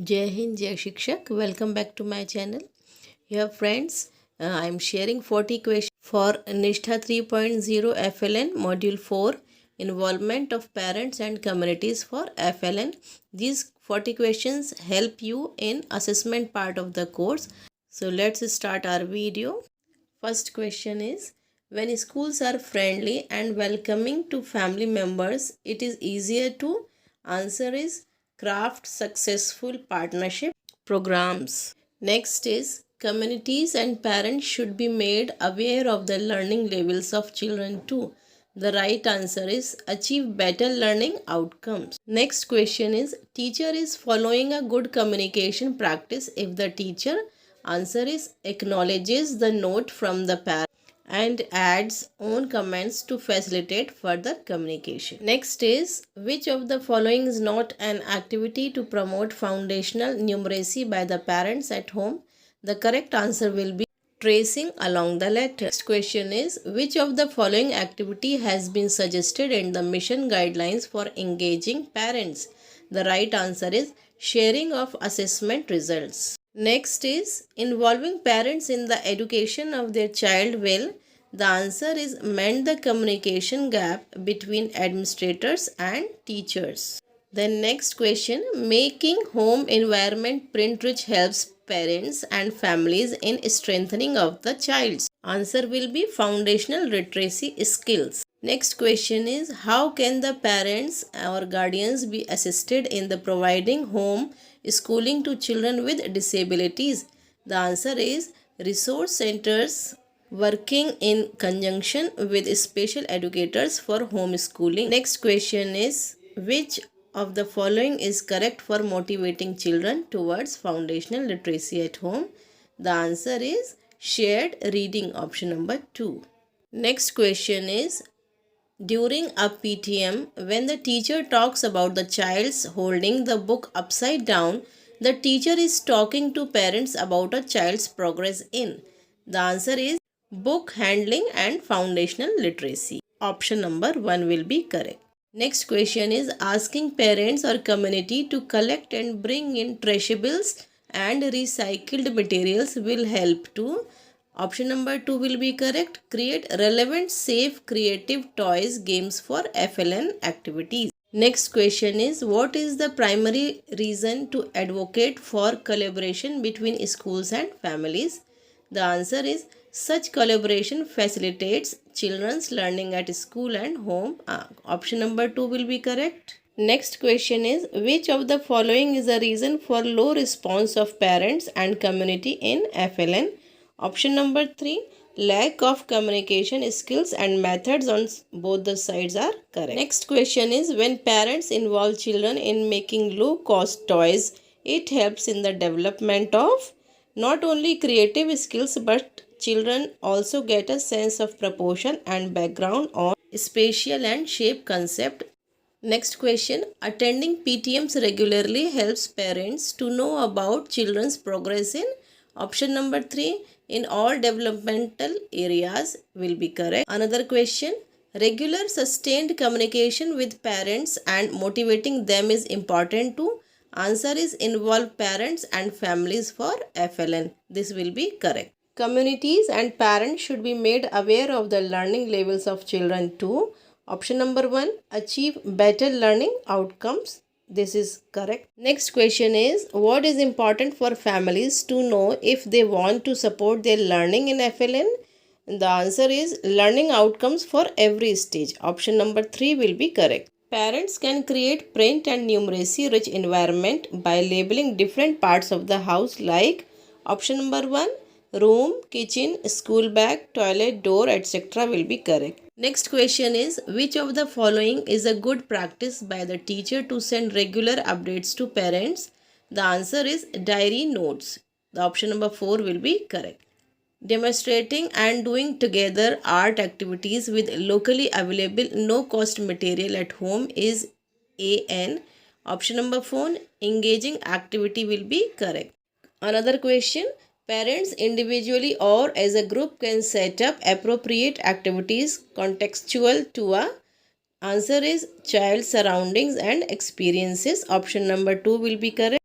Jai Hind, Jai Shikshak. Welcome back to my channel. Here, friends, I am sharing 40 questions for Nishtha 3.0 FLN Module 4 Involvement of Parents and Communities for FLN. These 40 questions help you in assessment part of the course. So, let's start our video. First question is, when schools are friendly and welcoming to family members, it is easier to answer is craft successful partnership programs. Next is, communities and parents should be made aware of the learning levels of children too. The right answer is achieve better learning outcomes. Next question is, teacher is following a good communication practice if the teacher answer is acknowledges the note from the parent and adds own comments to facilitate further communication. Next is, which of the following is not an activity to promote foundational numeracy by the parents at home? The correct answer will be tracing along the letter. Next question is, which of the following activity has been suggested in the mission guidelines for engaging parents? The right answer is sharing of assessment results. Next is involving parents in the education of their child will. The answer is mend the communication gap between administrators and teachers. Then next question, making home environment print rich helps parents and families in strengthening of the child's. Answer will be foundational literacy skills. Next question is, how can the parents or guardians be assisted in the providing home schooling to children with disabilities? The answer is resource centers working in conjunction with special educators for homeschooling. Next question is, which of the following is correct for motivating children towards foundational literacy at home? The answer is shared reading, option number 2. Next question is, during a PTM, when the teacher talks about the child's holding the book upside down, the teacher is talking to parents about a child's progress in. The answer is book handling and foundational literacy. Option number 1 will be correct. Next question is, asking parents or community to collect and bring in trashables and recycled materials will help to. Option number 2 will be correct. Create relevant, safe, creative toys, games for FLN activities. Next question is, what is the primary reason to advocate for collaboration between schools and families? The answer is such collaboration facilitates children's learning at school and home. Option number 2 will be correct. Next question is, which of the following is a reason for low response of parents and community in FLN? Option number 3, lack of communication skills and methods on both the sides are correct. Next question is, when parents involve children in making low cost toys, it helps in the development of not only creative skills but children also get a sense of proportion and background on spatial and shape concept. Next question, attending PTMs regularly helps parents to know about children's progress in. Option number 3, in all developmental areas will be correct. Another question, regular sustained communication with parents and motivating them is important too. Answer is involve parents and families for FLN. This will be correct. Communities and parents should be made aware of the learning levels of children too. Option number 1, achieve better learning outcomes. This is correct. Next question is, what is important for families to know if they want to support their learning in FLN? The answer is learning outcomes for every stage. Option number 3 will be correct. Parents can create print and numeracy rich environment by labeling different parts of the house like option number 1, room, kitchen, school bag, toilet, door, etc. will be correct. Next question is, which of the following is a good practice by the teacher to send regular updates to parents? The answer is diary notes. The option number 4 will be correct. Demonstrating and doing together art activities with locally available no cost material at home is AN. Option number 4, engaging activity will be correct. Another question, parents individually or as a group can set up appropriate activities contextual to a. Answer is child surroundings and experiences. Option number 2 will be correct.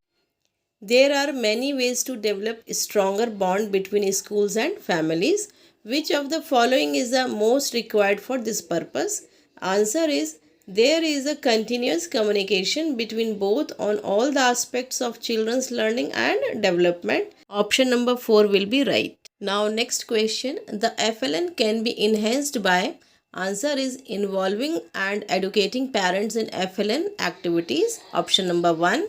There are many ways to develop a stronger bond between schools and families. Which of the following is the most required for this purpose? Answer is there is a continuous communication between both on all the aspects of children's learning and development. Option number 4 will be right. Now next question, the FLN can be enhanced by. Answer is involving and educating parents in FLN activities. Option number 1.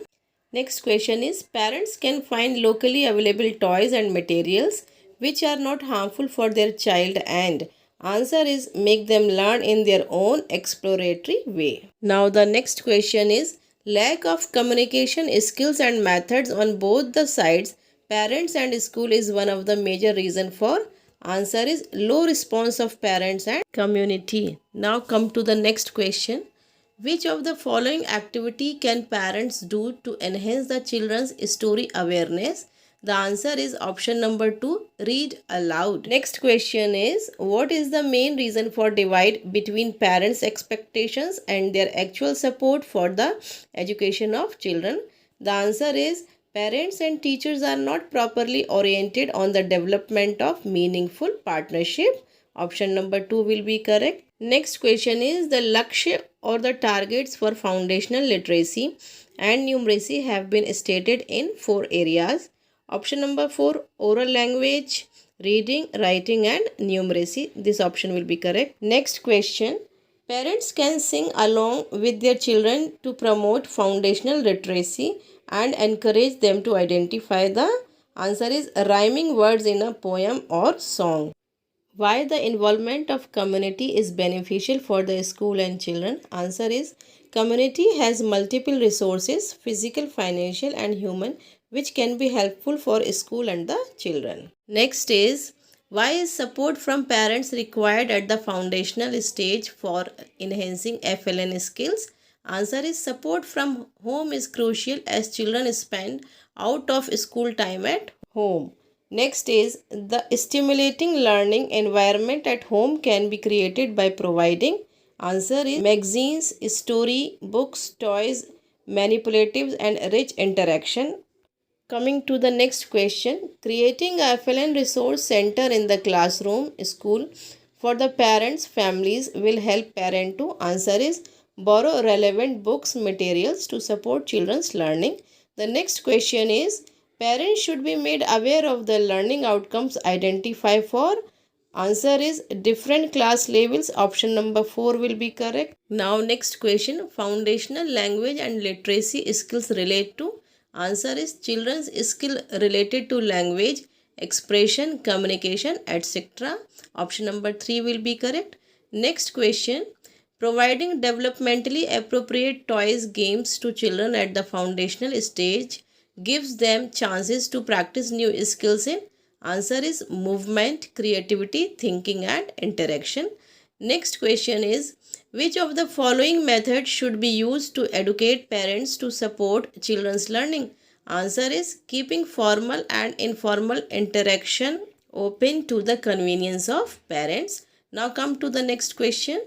Next question is parents can find locally available toys and materials which are not harmful for their child, and answer is make them learn in their own exploratory way. Now the next question is lack of communication skills and methods on both the sides, parents and school, is one of the major reason for. Answer is low response of parents and community. Now come to the next question. Which of the following activity can parents do to enhance the children's story awareness? The answer is option number 2, read aloud. Next question is what is the main reason for divide between parents' expectations and their actual support for the education of children? The answer is parents and teachers are not properly oriented on the development of meaningful partnership. Option number 2 will be correct. Next question is the Lakshya or the targets for foundational literacy and numeracy have been stated in 4 areas. Option number 4, oral language, reading, writing and numeracy. This option will be correct. Next question, parents can sing along with their children to promote foundational literacy and encourage them to identify. The answer is rhyming words in a poem or song. Why the involvement of community is beneficial for the school and children? Answer is community has multiple resources, physical, financial and human, which can be helpful for school and the children. Next is why is support from parents required at the foundational stage for enhancing FLN skills? Answer is support from home is crucial as children spend out of school time at home. Next is the stimulating learning environment at home can be created by providing. Answer is magazines, story, books, toys, manipulatives and rich interaction. Coming to the next question, creating a FLN resource center in the classroom, school for the parents, families will help parent to. Answer is borrow relevant books, materials to support children's learning. The next question is parents should be made aware of the learning outcomes identified for. Answer is different class levels. Option number 4 will be correct. Now next question, foundational language and literacy skills relate to. Answer is children's skill related to language, expression, communication, etc. Option number 3 will be correct. Next question, providing developmentally appropriate toys, games to children at the foundational stage gives them chances to practice new skills in. Answer is movement, creativity, thinking and interaction. Next question is which of the following methods should be used to educate parents to support children's learning? Answer is keeping formal and informal interaction open to the convenience of parents. Now come to the next question.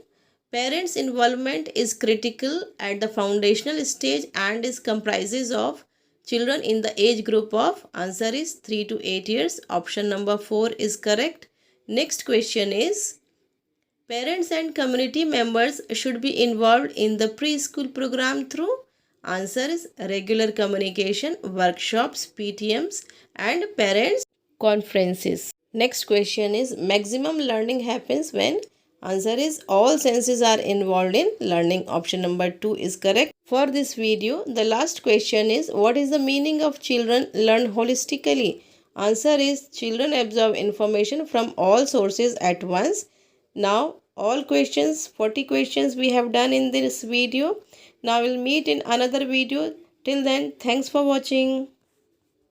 Parents' involvement is critical at the foundational stage and is comprises of children in the age group of. Answer is 3 to 8 years. Option number 4 is correct. Next question is parents and community members should be involved in the preschool program through. Answer is regular communication, workshops, PTMs and parents conferences. Next question is maximum learning happens when. Answer is all senses are involved in learning. Option number 2 is correct. For this video, the last question is what is the meaning of children learn holistically? Answer is children absorb information from all sources at once. Now all questions, 40 questions we have done in this video. Now we'll meet in another video. Till then, thanks for watching.